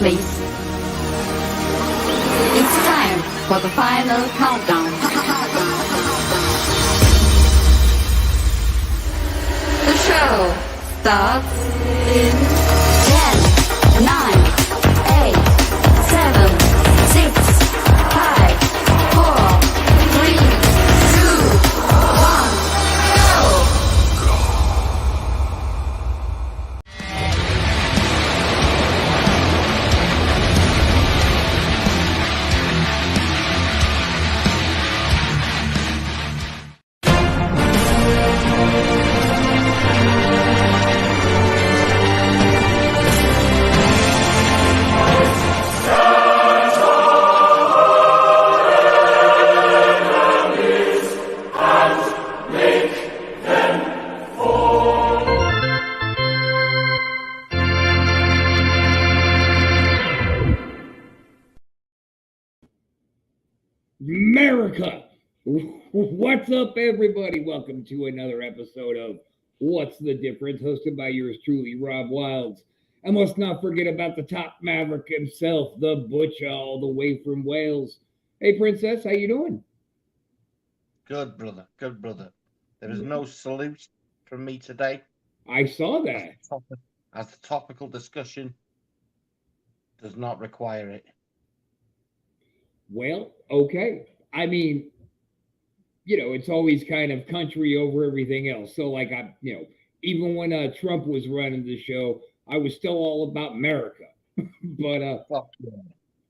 please. It's time for the final countdown. The show starts in 10, 9, 8, 7, 6, 5, 4, 3, 2, 1, go! America! What's up, everybody? Welcome to another episode of What's the Difference, hosted by yours truly, Rob Wilds. And let's not forget about the top maverick himself, the Butcher, all the way from Wales. Hey, Princess, how you doing? Good, brother. Good, brother. There is no salute from me today. I saw that. As the topical discussion does not require it. Well, okay. I mean, it's always kind of country over everything else. So, like, even when Trump was running the show, I was still all about America. But Fuck yeah.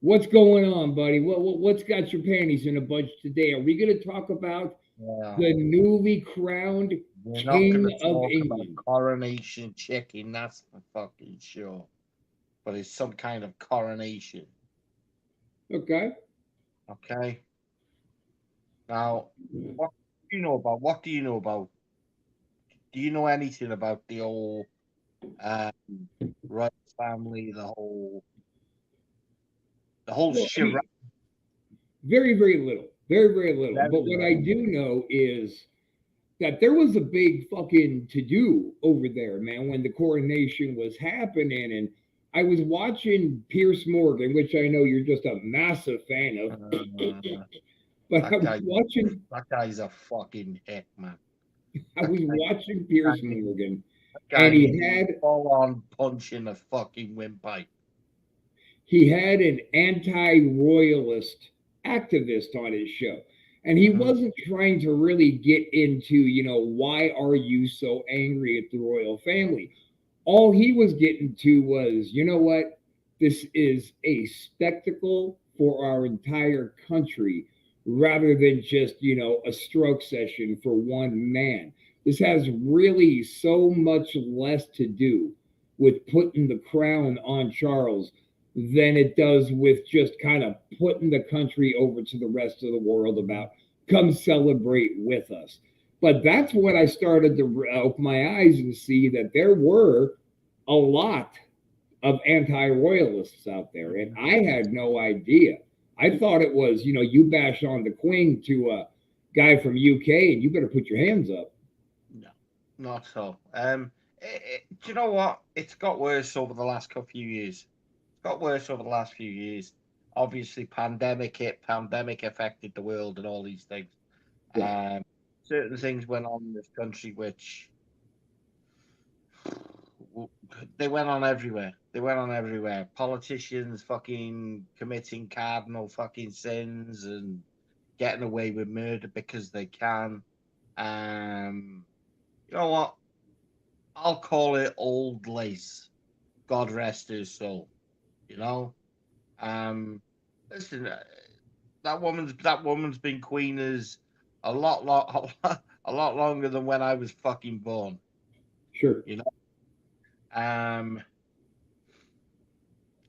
what's going on, buddy? What's got your panties in a bunch today? Are we going to talk about the newly crowned We're not King going to of talk England? about coronation chicken, that's for fucking sure. But it's some kind of coronation. Okay. Okay. Now, what do you know about? Do you know anything about the old royal family, the whole Well, charade? very, very little. Very, very little. Very But what I little. do know is that there was a big fucking to-do over there, man, when the coronation was happening. And I was watching Piers Morgan, which I know you're just a massive fan of. But I was watching. That guy's a fucking hick, man. I was watching Piers Morgan, Guy and he had full on punching a fucking windpipe. He had an anti-royalist activist on his show, and he wasn't trying to really get into, why are you so angry at the royal family? All he was getting to was, you know what? This is a spectacle for our entire country rather than just, a stroke session for one man. This has really so much less to do with putting the crown on Charles than it does with just kind of putting the country over to the rest of the world about come celebrate with us. But that's when I started to open my eyes and see that there were a lot of anti-royalists out there, and I had no idea. I thought it was, you bash on the Queen to a guy from UK, and you better put your hands up. No, not so. Do you know what? It's got worse over the last few years. Obviously, pandemic affected the world and all these things. Yeah. Certain things went on in this country which they went on everywhere. Politicians fucking committing cardinal fucking sins and getting away with murder because they can. You know what? I'll call it old lace. God rest his soul. Listen, that woman's been queen as a lot longer than when I was fucking born. Sure.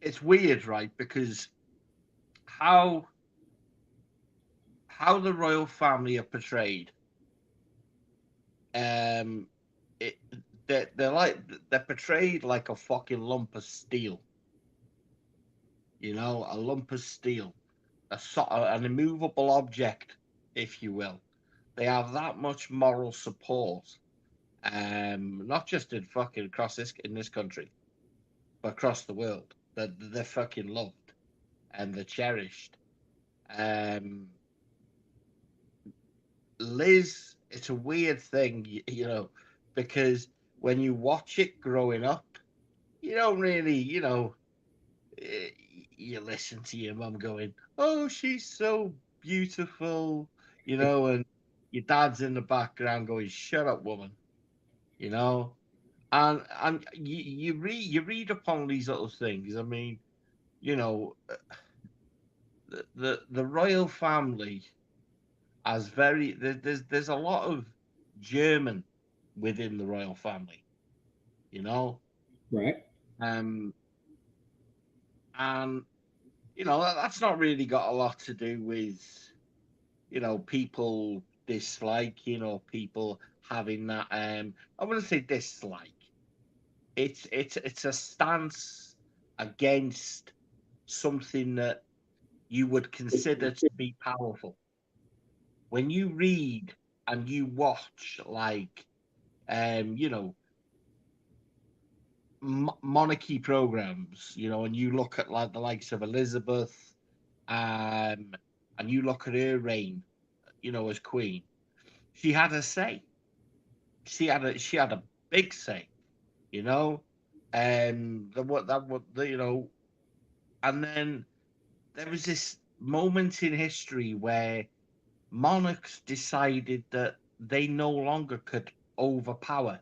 It's weird, right? Because how the royal family are portrayed, they're portrayed like a fucking lump of steel. A lump of steel, an immovable object, if you will. They have that much moral support, not just in fucking in this country, but across the world. that they're fucking loved and they're cherished. Liz, it's a weird thing, you know, because when you watch it growing up, you don't really, you listen to your mum going, "Oh, she's so beautiful," and your dad's in the background going, "Shut up, woman," you know. And you read upon these little things. I mean, you know, the royal family as there's a lot of German within the royal family, you know, Right. um, and that's not really got a lot to do with people disliking or people having that. I wouldn't say dislike. It's a stance against something that you would consider to be powerful. When you read and you watch, like, you know, monarchy programs, and you look at like the likes of Elizabeth, and you look at her reign, as queen, she had a say. She had a big say, you know, and then there was this moment in history where monarchs decided that they no longer could overpower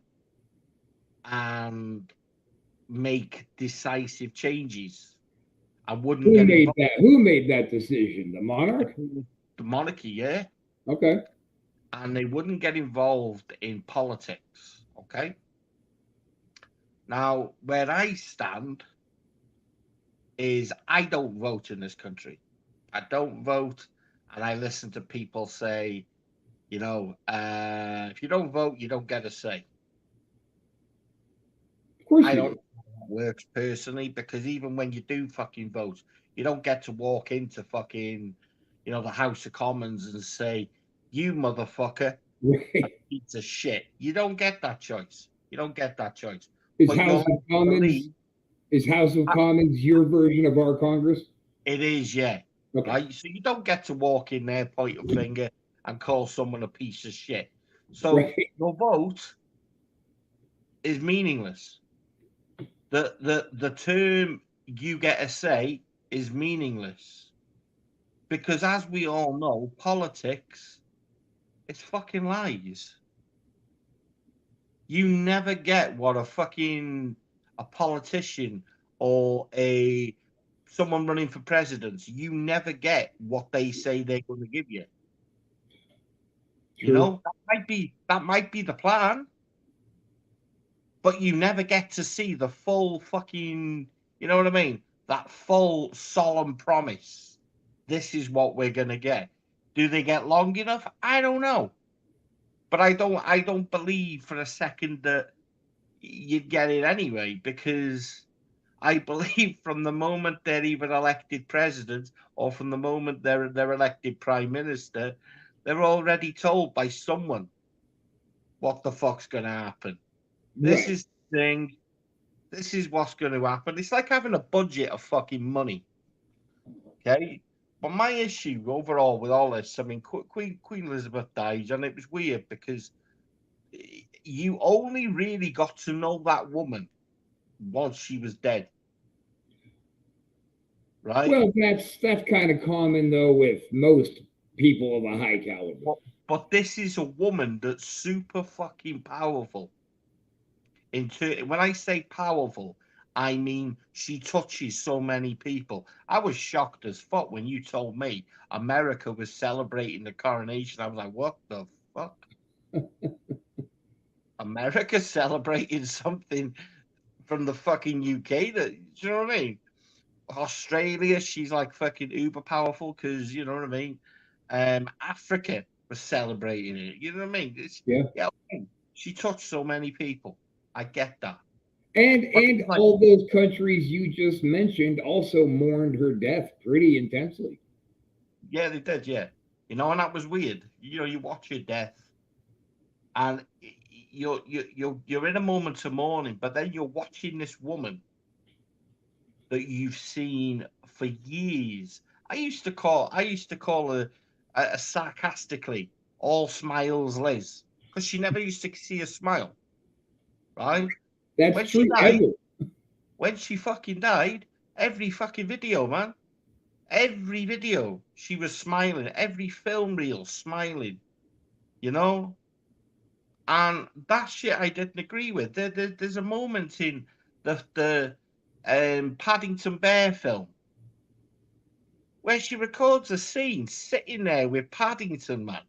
and make decisive changes and wouldn't Who get made involved. that? Who made that decision? The monarch? The monarchy, yeah, Okay. and they wouldn't get involved in politics. Okay, now where I stand is I don't vote in this country. I don't vote, and I listen to people say, if you don't vote, you don't get a say. Of course I you don't do. know how that works personally, because even when you do fucking vote, you don't get to walk into fucking, the House of Commons and say, "You motherfucker, a Right. piece of shit." You don't get that choice. You don't get that choice. Is But you're House of led to Commons believe is House of uh, Commons your version of our Congress? it is, yeah. Okay. Right? So you don't get to walk in there, point a finger, and call someone a piece of shit. So Right. your vote is meaningless. The term "you get a say" is meaningless, because, as we all know, politics is fucking lies. You never get what a politician or a someone running for president. You never get what they say they're going to give you. True. That might be the plan, but you never get to see the full fucking. You know what I mean? That full solemn promise. This is what we're going to get. Do they get long enough? I don't know, but I don't believe for a second that you'd get it anyway, because I believe from the moment they're even elected president, or from the moment they're elected prime minister, they're already told by someone what the fuck's going to happen. This Right. is the thing. This is what's going to happen. It's like having a budget of fucking money. Okay. But my issue overall with all this, I mean, Queen Elizabeth died, and it was weird because you only really got to know that woman once she was dead, right? Well, that's kind of common though with most people of a high caliber. But this is a woman that's super fucking powerful. When I say powerful, I mean she touches so many people. I was shocked as fuck when you told me America was celebrating the coronation. I was like, what the fuck? America celebrating something from the fucking UK? Do you know what I mean? Australia, she's like fucking uber powerful, because you know what I mean. Africa was celebrating it. You know what I mean? Yeah. Yeah, okay. She touched so many people. I get that, And but and it's like, all those countries you just mentioned also mourned her death pretty intensely. yeah, they did, yeah. And that was weird. You watch her death, and you're in a moment of mourning, but then you're watching this woman that you've seen for years. I used to call her sarcastically all smiles Liz, because she never used to see a smile, right? That's When she true. died, Ever. when she fucking died, every fucking video, man, every video she was smiling, every film reel smiling, you know. And that shit I didn't agree with. There's a moment in the Paddington Bear film where she records a scene sitting there with Paddington, man,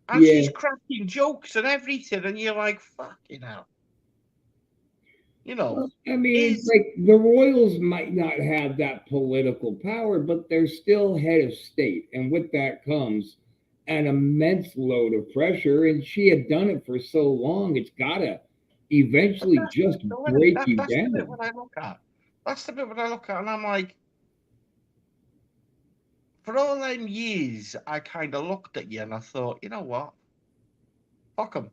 and Yeah. she's cracking jokes and everything, and you're like, fucking hell. You know, Well, I mean, is like the royals might not have that political power, but they're still head of state. And with that comes an immense load of pressure. And she had done it for so long, it's got to but eventually just break you that's the bit down. when I look at. That's the bit when I look at, and I'm like, for all them years, I kind of looked at you and I thought, you know what? Fuck them.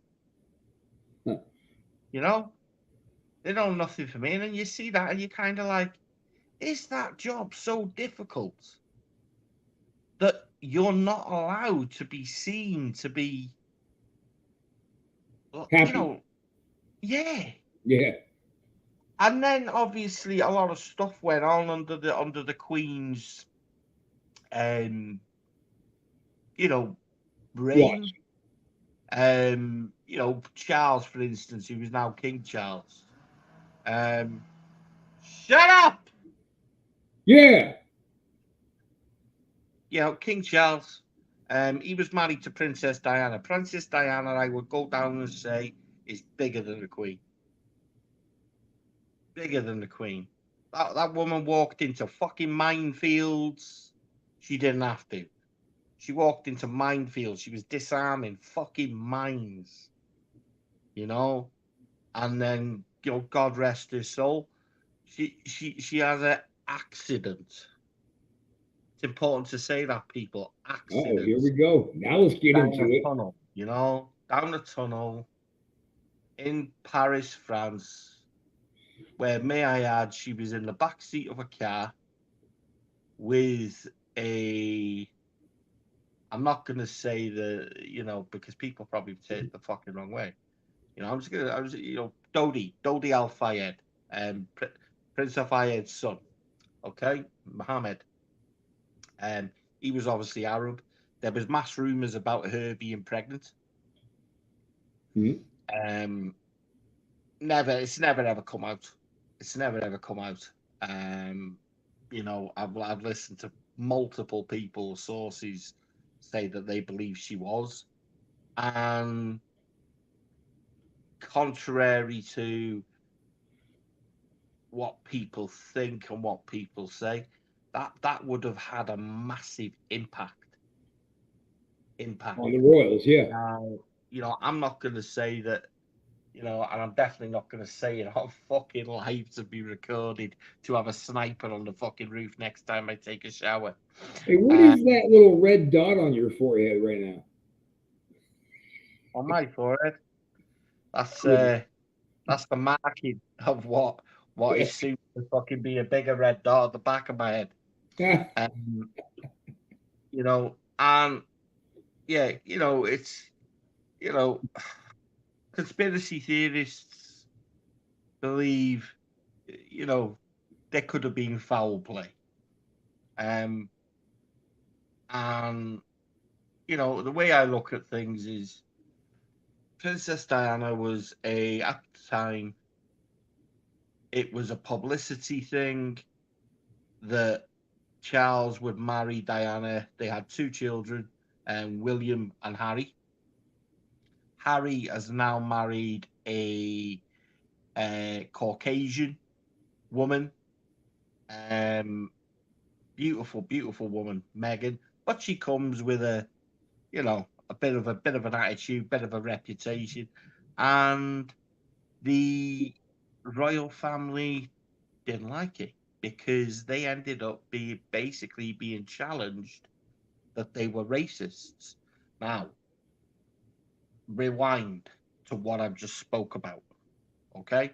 Huh. You know, they know nothing for me. And then you see that and you're kind of like, is that job so difficult that you're not allowed to be seen to be, you Happy. know, yeah. Yeah. And then obviously a lot of stuff went on under the Queen's, um, you know, reign. Watch. You know, Charles, for instance, who is now King Charles. Shut up! Yeah. You know, King Charles. He was married to Princess Diana. Princess Diana, I would go down and say, is bigger than the Queen. Bigger than the Queen. That woman walked into fucking minefields. She didn't have to. She walked into minefields. She was disarming fucking mines. You know? And then, you know, God rest her soul. She has an accident. It's important to say that, people. Oh, here we Accident. go. Now let's get Down into a it. tunnel, you know? Down a tunnel in Paris, France, where, may I add, she was in the back seat of a car with a. I'm not going to say you know, because people probably take it the fucking wrong way. You know, you know, Dodi Al Fayed, Prince Al Fayed's son, okay, Mohammed. He was obviously Arab. There was mass rumors about her being pregnant. Mhm. It's never ever come out. It's never ever come out. You know, I've listened to multiple people, sources, say that they believe she was, and contrary to what people think and what people say, that would have had a massive impact. On the royals, yeah. Now, you know, I'm not going to say that, you know, and I'm definitely not going to say it on fucking live to be recorded to have a sniper on the fucking roof next time I take a shower. Hey, what is that little red dot on your forehead right now? On my forehead, that's Yeah. that's the marking of what is soon to fucking be a bigger red dot at the back of my head. Um, you know, and yeah, you know, it's, you know, conspiracy theorists believe, you know, there could have been foul play. And you know, the way I look at things is Princess Diana was at the time, it was a publicity thing that Charles would marry Diana. They had two children, William and Harry. Harry has now married a Caucasian woman, um, beautiful, beautiful woman, Meghan. But she comes with a, you know, a bit of an attitude, bit of a reputation, and the royal family didn't like it because they ended up basically being challenged that they were racists. Now, rewind to what I've just spoke about. Okay,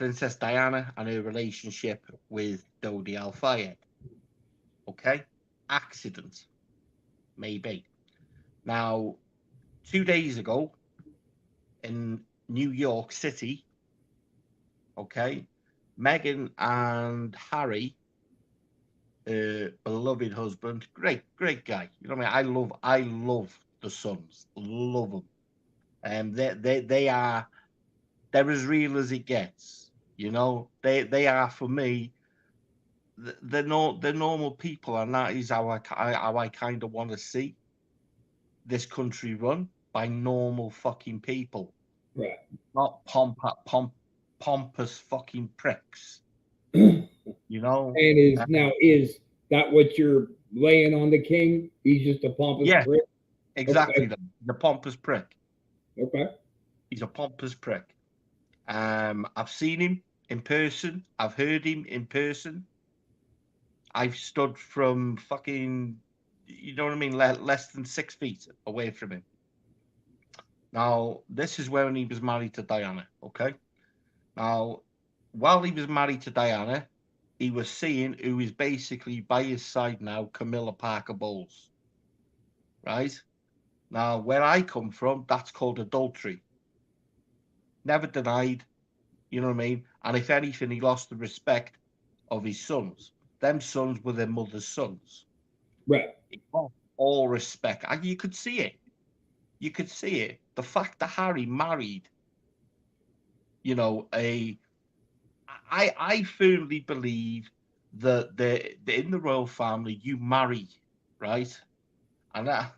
Princess Diana and her relationship with Dodi Al-Fayed. Okay? Accident. Maybe. Now, 2 days ago in New York City, okay, Meghan and Harry, beloved husband, great guy. You know what I mean? I love the sons, love them. And they're as real as it gets. You know, they are for me. They're normal people, and that is how I kind of want to see this country run, by normal fucking people, Right. not pompous fucking pricks. You know. And is that what you're laying on the king? He's just a pompous Yeah. prick? Exactly. Okay. The pompous prick. Okay. He's a pompous prick. I've seen him in person. I've heard him in person. I've stood from fucking, you know what I mean, less than 6 feet away from him. Now, this is when he was married to Diana, okay? Now, while he was married to Diana, he was seeing who is basically by his side now, Camilla Parker Bowles, right? Now, where I come from, that's called adultery. Never denied, you know what I mean? And if anything, he lost the respect of his sons. Them sons were their mother's sons. Right. All respect. And you could see it. You could see it. The fact that Harry married, you know, I firmly believe that in the royal family, you marry, right? And I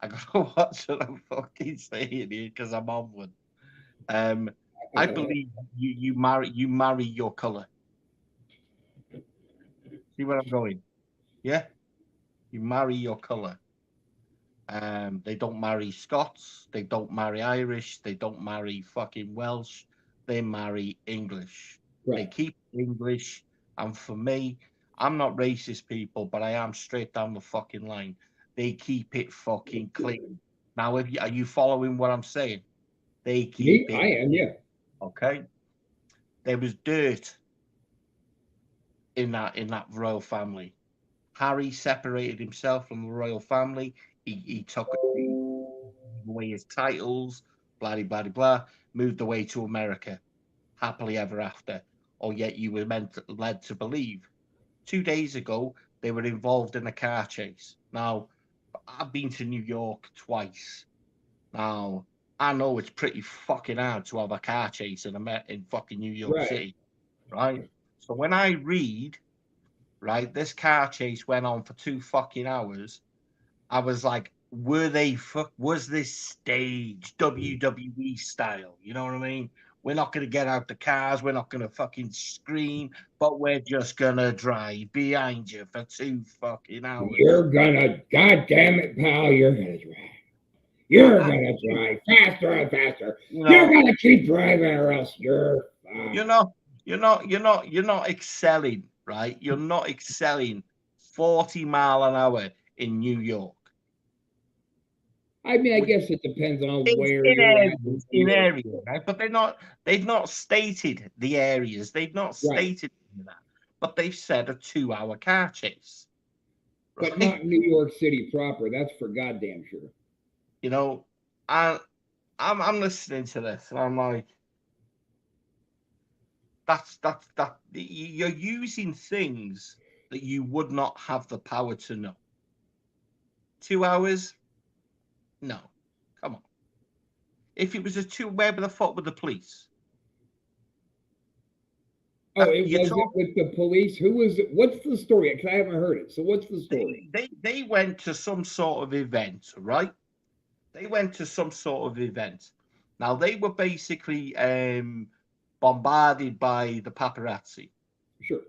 gotta watch what I'm fucking saying here because I'm on one. I believe you marry your color. See where I'm going? Yeah, you marry your color. They don't marry Scots. They don't marry Irish. They don't marry fucking Welsh. They marry English. Right. They keep English. And for me, I'm not racist, people, but I am straight down the fucking line. They keep it fucking clean. Now, are you following what I'm saying? They keep it. I am, yeah. Okay. There was dirt in that royal family. Harry separated himself from the royal family. He took away his titles, blah, blah, blah, moved away to America, happily ever after. Or yet you were led to believe. 2 days ago, they were involved in a car chase. Now, I've been to New York twice. Now, I know it's pretty fucking hard to have a car chase in fucking New York Right. City, right? So when I read, right, this car chase went on for 2 fucking hours, I was like, was this staged WWE style? You know what I mean? We're not going to get out the cars. We're not going to fucking scream, but we're just going to drive behind you for 2 fucking hours. You're gonna, God damn it, pal, you're gonna drive. You're gonna drive faster and faster. You're gonna keep driving, or else you're. You're not excelling, right? You're not excelling 40 mile an hour in New York. I mean, I guess it depends on where in you're areas, right? But they've not stated the areas. They've not stated that, but they've said a 2-hour car chase. But right? not New York City proper. That's for goddamn sure. You know, I'm listening to this and I'm like, that's you're using things that you would not have the power to know. 2 hours? No, come on. If it was where the fuck were the police? Oh, it wasn't with the police. Who was it? What's the story? Because I haven't heard it. So what's the story? They went to some sort of event, right? They went to some sort of event. Now they were basically bombarded by the paparazzi. Sure.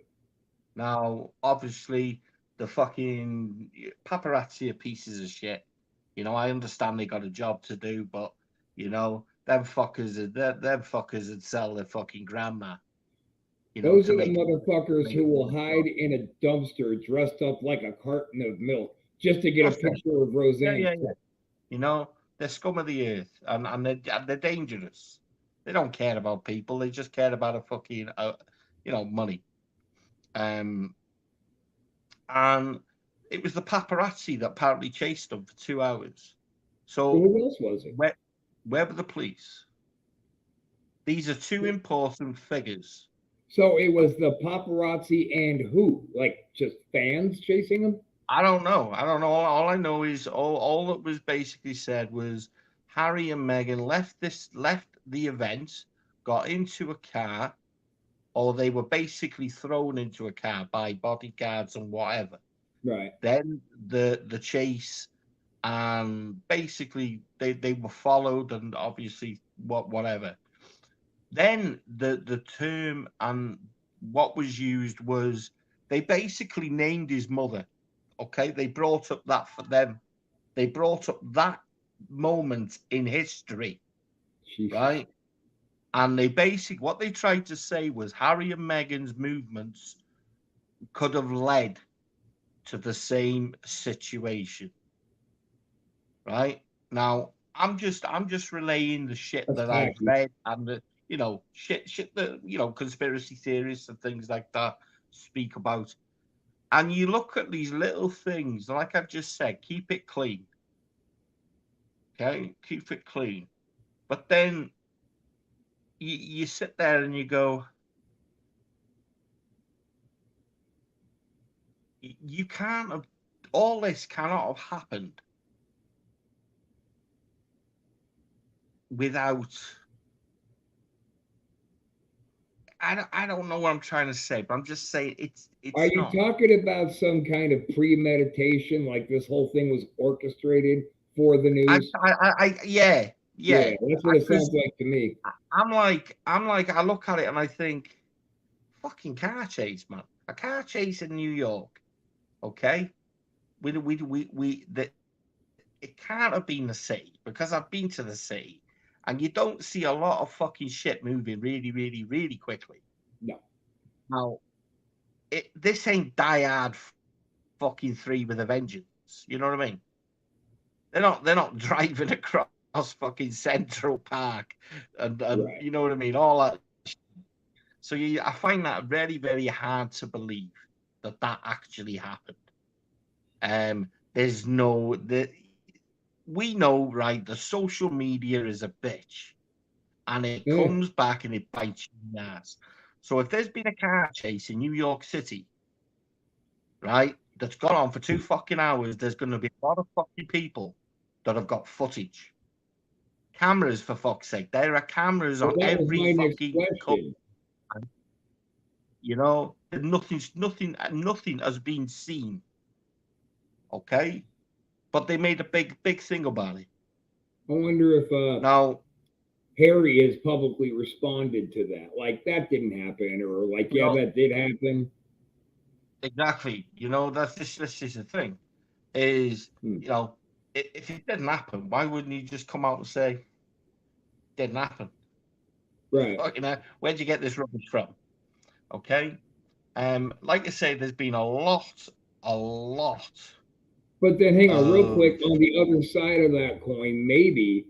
Now, obviously, the fucking paparazzi are pieces of shit. You know, I understand they got a job to do, but you know, them fuckers would sell their fucking grandma. You know, those are the motherfuckers who will hide in a dumpster dressed up like a carton of milk just to get a picture of Roseanne. Yeah. You know, they're scum of the earth, and they're dangerous. They don't care about people. They just care about a fucking, money. And it was the paparazzi that apparently chased them for 2 hours. So Who else was it? where were the police? These are two important figures. So it was the paparazzi and who? Like just fans chasing him? I don't know. All I know is all that was basically said was Harry and Meghan left the event, got into a car, or they were basically thrown into a car by bodyguards and whatever. Right. Then the chase, and basically they were followed, and obviously whatever. Then the term and what was used was they basically named his mother. Okay, they brought up that for them. They brought up that moment in history, Jesus. right? And what they tried to say was Harry and Meghan's movements could have led to the same situation, right? Now, I'm just relaying the shit That's that I've tacky. read and the shit that conspiracy theorists and things like that speak about. And you look at these little things, like I've just said, keep it clean. Okay, keep it clean. But then you sit there and you go, you can't have, all this cannot have happened without. I don't know what I'm trying to say, but I'm just saying it's Are you not. talking about some kind of premeditation, like this whole thing was orchestrated for the news? Yeah. That's what it sounds like to me. I'm like, I look at it and I think, fucking car chase, man. A car chase in New York, okay? It can't have been the sea, because I've been to the sea, and you don't see a lot of fucking shit moving really, really, really quickly. No. Now, this ain't Die Hard fucking 3 with a vengeance. You know what I mean? They're not driving across fucking Central Park and Right. you know what I mean, all that. So I find that very, very hard to believe that actually happened. There's no we know, right? The social media is a bitch, and it comes back and it bites you in the ass. So if there's been a car chase in New York City, right, that's gone on for 2 fucking hours, there's going to be a lot of fucking people that have got footage. Cameras, for fuck's sake. There are cameras on every fucking question. Nothing has been seen. Okay? But they made a big thing about it. I wonder if now Harry has publicly responded to that. Like, that didn't happen, or like, yeah, that did happen. Exactly. This is the thing. Is if it didn't happen, why wouldn't you just come out and say it didn't happen? Right. Where'd you get this rubbish from? Okay. Like I say, there's been a lot. But then hang on real quick, on the other side of that coin, maybe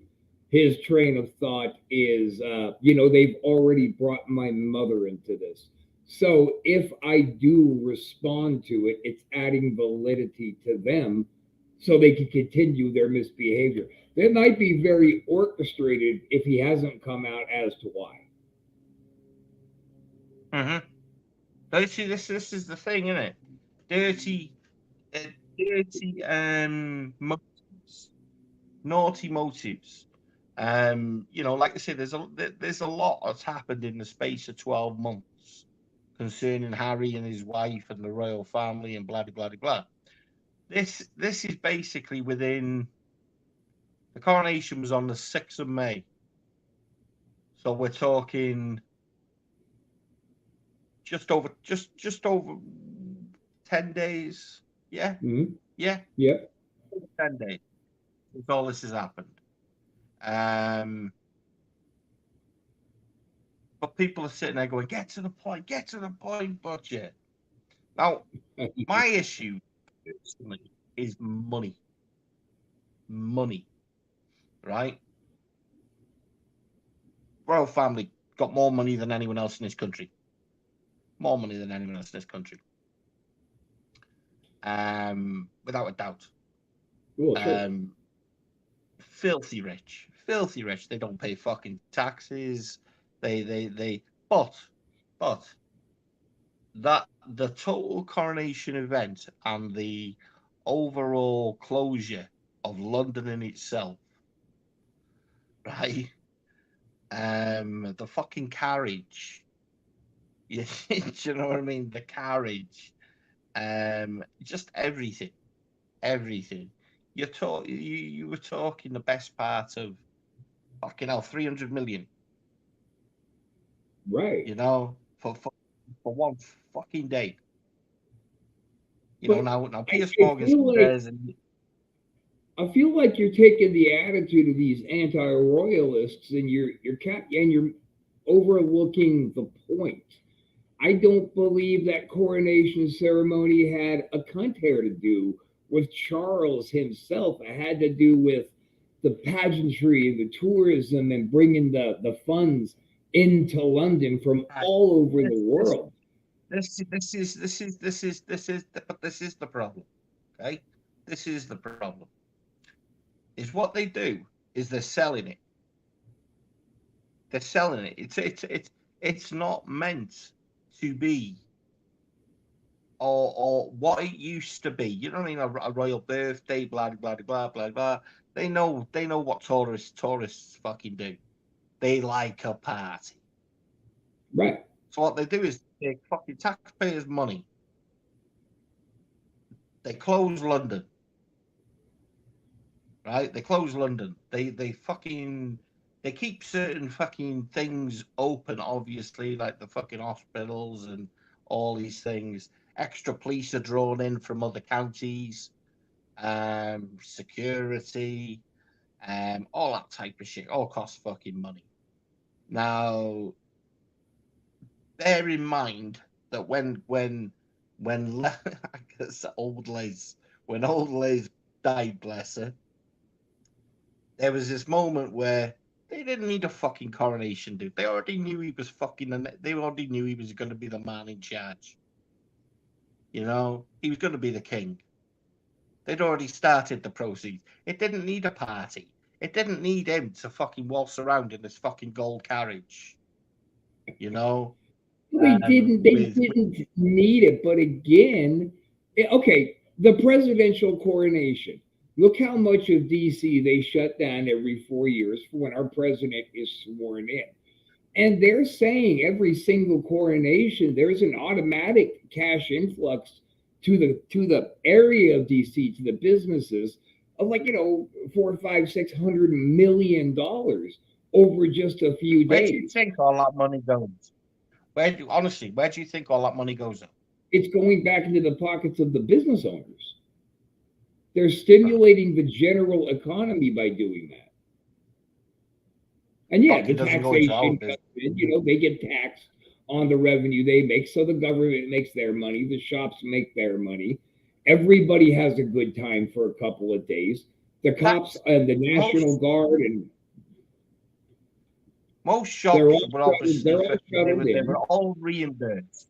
his train of thought is, they've already brought my mother into this. So if I do respond to it, it's adding validity to them so they can continue their misbehavior. That might be very orchestrated if he hasn't come out as to why. Mm-hmm. But see, this is the thing, isn't it? Dirty motives, naughty motives. Like I said, there's a lot that's happened in the space of 12 months concerning Harry and his wife and the royal family and blah blah blah blah. This is basically within. The coronation was on the 6th of May, so we're talking just over 10 days. Yeah. Mm-hmm. Yeah. Yep. 10 days. Since all this has happened. But people are sitting there going, get to the point, Butcher. Now, my issue is money. Money. Right? royal family got more money than anyone else in this country. More money than anyone else in this country. Without a doubt. Well, sure. Filthy rich. Filthy rich. They don't pay fucking taxes. But that the total coronation event and the overall closure of London in itself, right? The fucking carriage. You, you know what I mean? The carriage. Just everything. Everything. You were talking the best part of fucking hell, 300 million. Right. You know, for one fucking day. You But know, now Piers I Morgan feel like says, and I feel like you're taking the attitude of these anti-royalists and you're overlooking the point. I don't believe that coronation ceremony had a cunt hair to do with Charles himself. It had to do with the pageantry, the tourism, and bringing the funds into London from all over the world. this is the problem. Okay, this is the problem. Is what they do is they're selling it. They're selling it. It's not meant to be or what it used to be. You know what I mean? A royal birthday, blah blah blah blah blah. They know what tourists fucking do. They like a party. Right. So what they do is take fucking taxpayers' money. They close London. Right? They close London. They fucking they keep certain fucking things open, obviously, like the fucking hospitals and all these things. Extra police are drawn in from other counties, security, all that type of shit. All costs fucking money. Now, bear in mind that when I guess old Liz, when old Liz died, bless her, there was this moment where they didn't need a fucking coronation, dude. They already knew he was fucking, and they already knew he was going to be the man in charge. You know, he was going to be the king. They'd already started the proceeds. It didn't need a party. It didn't need him to fucking waltz around in this fucking gold carriage. You know, They didn't. They didn't need it. But again, okay, the presidential coronation. Look how much of DC they shut down every 4 years for when our president is sworn in. And they're saying every single coronation, there's an automatic cash influx to the area of DC, to the businesses of like, 4, 5, 600 million dollars over just a few where do you days. think all that money goes? Where do you think all that money goes? It's going back into the pockets of the business owners. They're stimulating the general economy by doing that. And yeah, the taxation comes in, they get taxed on the revenue they make. So the government makes their money, the shops make their money. Everybody has a good time for a couple of days. The cops and the National Guard and most shops were obviously they were all reimbursed.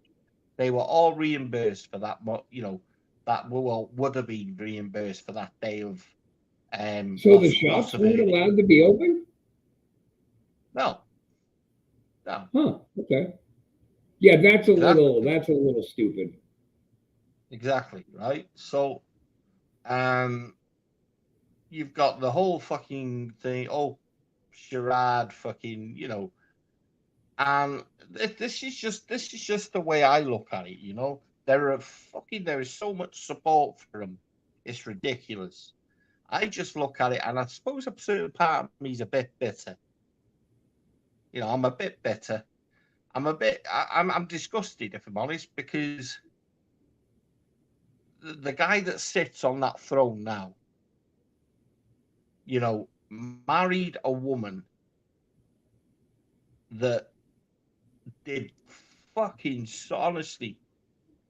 They were all reimbursed for that. That would have been reimbursed for that day of. So the shops weren't allowed to be open? No. Huh. Okay. Yeah, that's a little stupid. Exactly, right? So you've got the whole fucking thing, charade fucking, and this is just the way I look at it, there is so much support for him. It's ridiculous. I just look at it, and I suppose a certain part of me is a bit bitter. I'm a bit bitter. I'm disgusted, if I'm honest, because the guy that sits on that throne now, married a woman that did fucking, honestly,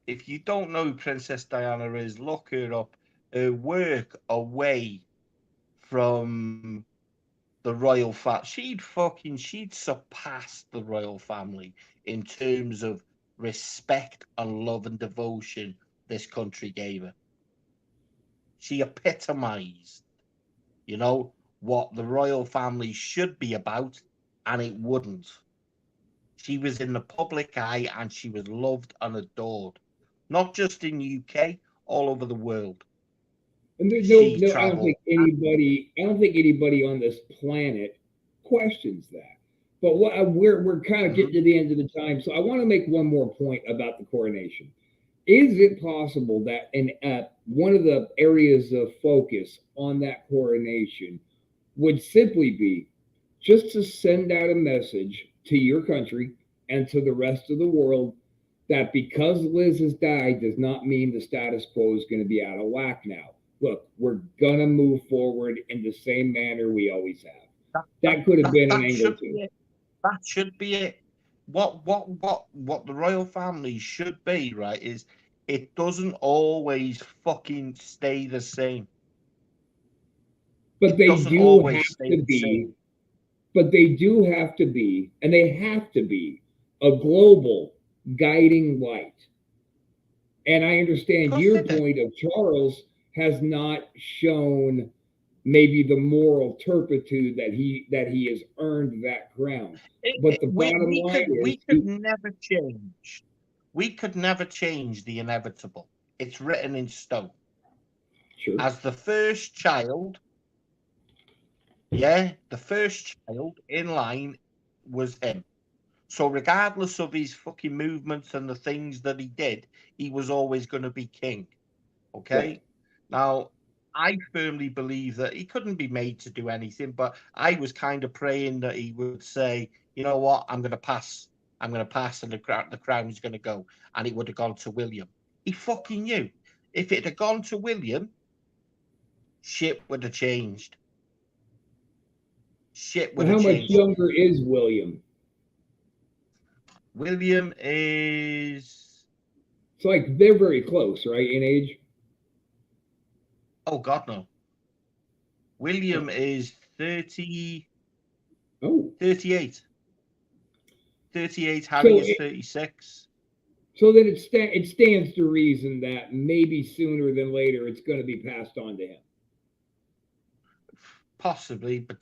if you don't know who Princess Diana is, look her up. Her work away from the she'd surpassed the royal family in terms of respect and love and devotion this country gave her. She epitomized, you know, what the royal family should be about, and it wouldn't. She was in the public eye and she was loved and adored, not just in the UK, all over the world. And there's She no, I don't traveled. think anybody on this planet questions that. But we're kind of getting to the end of the time, so I want to make one more point about the coronation. Is it possible that one of the areas of focus on that coronation would simply be just to send out a message to your country and to the rest of the world that because Liz has died does not mean the status quo is going to be out of whack now. Look, we're going to move forward in the same manner we always have. That could have been an angle too. That should be it. What the royal family should be, right, is it doesn't always fucking stay the same. But they do have to be. But they do have to be, and they have to be, a global guiding light. And I understand your point of Charles has not shown maybe the moral turpitude that he has earned that crown. But the bottom line is we could never change. We could never change the inevitable. It's written in stone. Sure. As the first child, the first child in line was him. So regardless of his fucking movements and the things that he did, he was always going to be king. Okay? Right. Now, I firmly believe that he couldn't be made to do anything, but I was kind of praying that he would say, you know what, I'm going to pass, and the crown's going to go, and it would have gone to William. He fucking knew. If it had gone to William, shit would have changed. Shit would have changed. How much younger is William? William is... It's like they're very close, right, in age? Oh, God, no. William is 30... Oh. 38. 38, Harry is 36. So then it stands to reason that maybe sooner than later it's going to be passed on to him. Possibly, but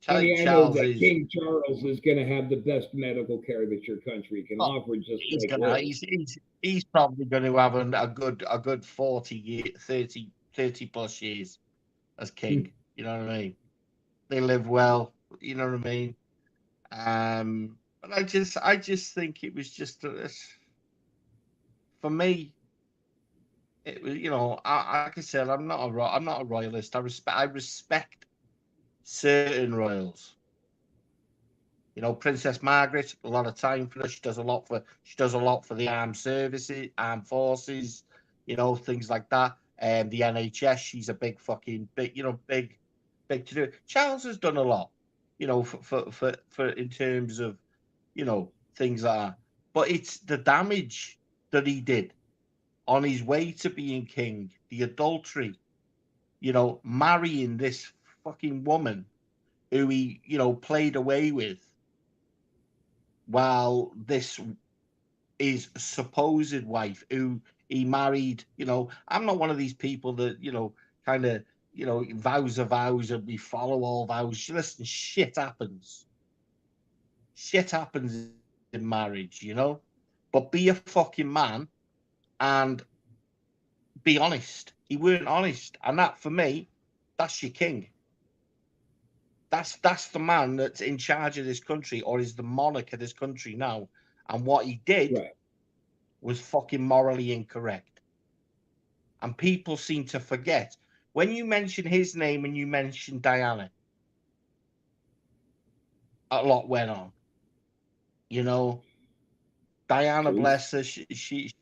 I know that King Charles is going to have the best medical care that your country can offer. Just he's probably going to have a good 30 plus years as king. You know what I mean? They live well. You know what I mean? But I just think it was just for me. It was, you know, like I said, I'm not a royalist. I respect certain royals. You know, Princess Margaret, a lot of time for her. She does a lot for the armed forces, you know, things like that. And the NHS, she's a big to do. Charles has done a lot, you know, for in terms of, you know, things like that. But it's the damage that he did on his way to being king, the adultery, you know, marrying this fucking woman who he, you know, played away with, while this is supposed wife who he married. You know, I'm not one of these people that, you know, kind of, you know, vows are vows and we follow all vows. Listen, shit happens. Shit happens in marriage, you know, but be a fucking man and be honest. He weren't honest, and that, for me, that's your king. That's the man that's in charge of this country, or is the monarch of this country now. And what he did was fucking morally incorrect. And people seem to forget. When you mention his name and you mention Diana, a lot went on. You know, Diana, bless her, she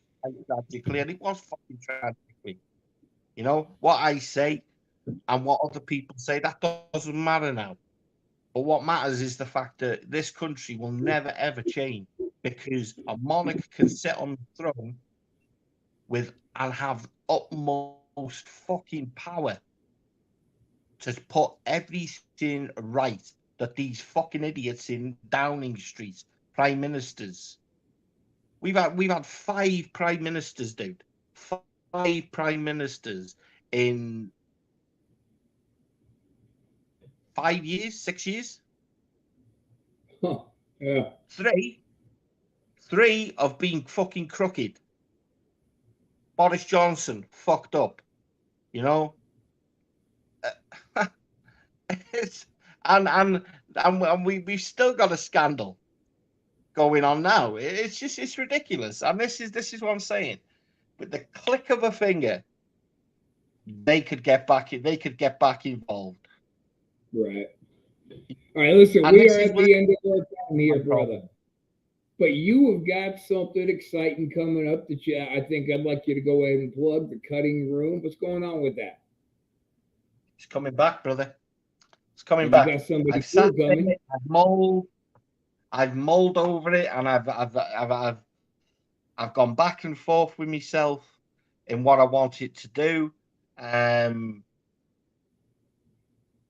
tragically, and it was fucking tragically. You know, what I say and what other people say, that doesn't matter now. But what matters is the fact that this country will never, ever change, because a monarch can sit on the throne and have utmost fucking power to put everything right that these fucking idiots in Downing Street, prime ministers. We've had 5 prime ministers, dude. 5 prime ministers in 5 years, 6 years. Huh. Yeah. 3 of being fucking crooked. Boris Johnson fucked up, you know. and we've still got a scandal going on now. It's ridiculous. And this is what I'm saying. With the click of a finger, they could get back involved. Right. All right, listen, And we this are is at what- the end of our time here, No problem. brother. But you have got something exciting coming up that I think I'd like you to go ahead and plug, the Cutting Room. What's going on with that? It's coming back, brother. It's coming You back. got somebody I've cool sat there, coming. I've mulled over it, and I've gone back and forth with myself in what I want it to do. I'm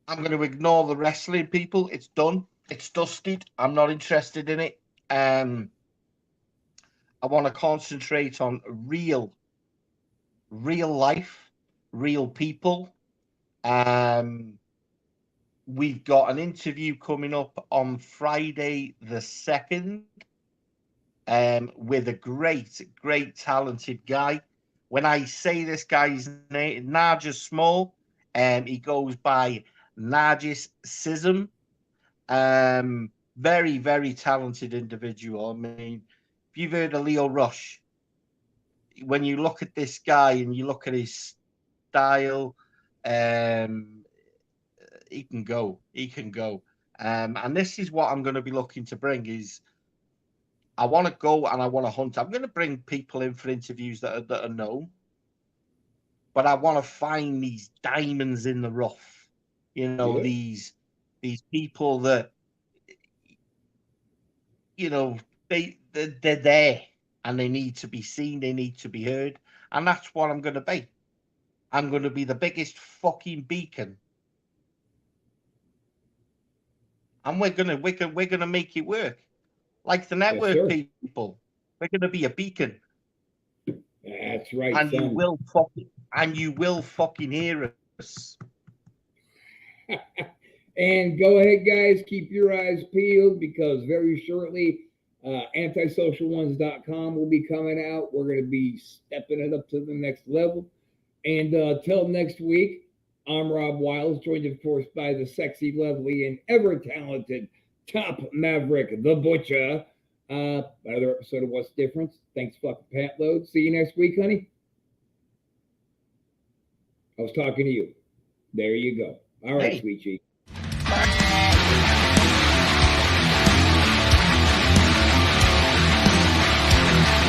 going to ignore the wrestling people. It's done. It's dusted. I'm not interested in it. I want to concentrate on real life, real people. We've got an interview coming up on Friday the 2nd with a great talented guy. When I say this guy's name, Nargis Small, he goes by Nargis Sism. Very, very talented individual. I mean, if you've heard of Leo Rush, when you look at this guy and you look at his style, he can go. And this is what I'm going to be looking to bring is I want to go and I want to hunt. I'm going to bring people in for interviews that are known, but I want to find these diamonds in the rough. You know, Yeah. these people that, you know, they're there and they need to be seen, they need to be heard, and that's what I'm going to be. I'm going to be the biggest fucking beacon, and we're gonna make it work, like the network sir. people. We're going to be a beacon, That's right, and son. you will fucking hear us. And go ahead, guys, keep your eyes peeled because very shortly, antisocialones.com will be coming out. We're going to be stepping it up to the next level. And till next week, I'm Rob Wiles, joined, of course, by the sexy, lovely, and ever-talented Top Maverick, the Butcher. Another episode of What's Difference. Thanks, fucking Pat Load. See you next week, honey. I was talking to you. There you go. All right, Hey. sweet cheek. Bye.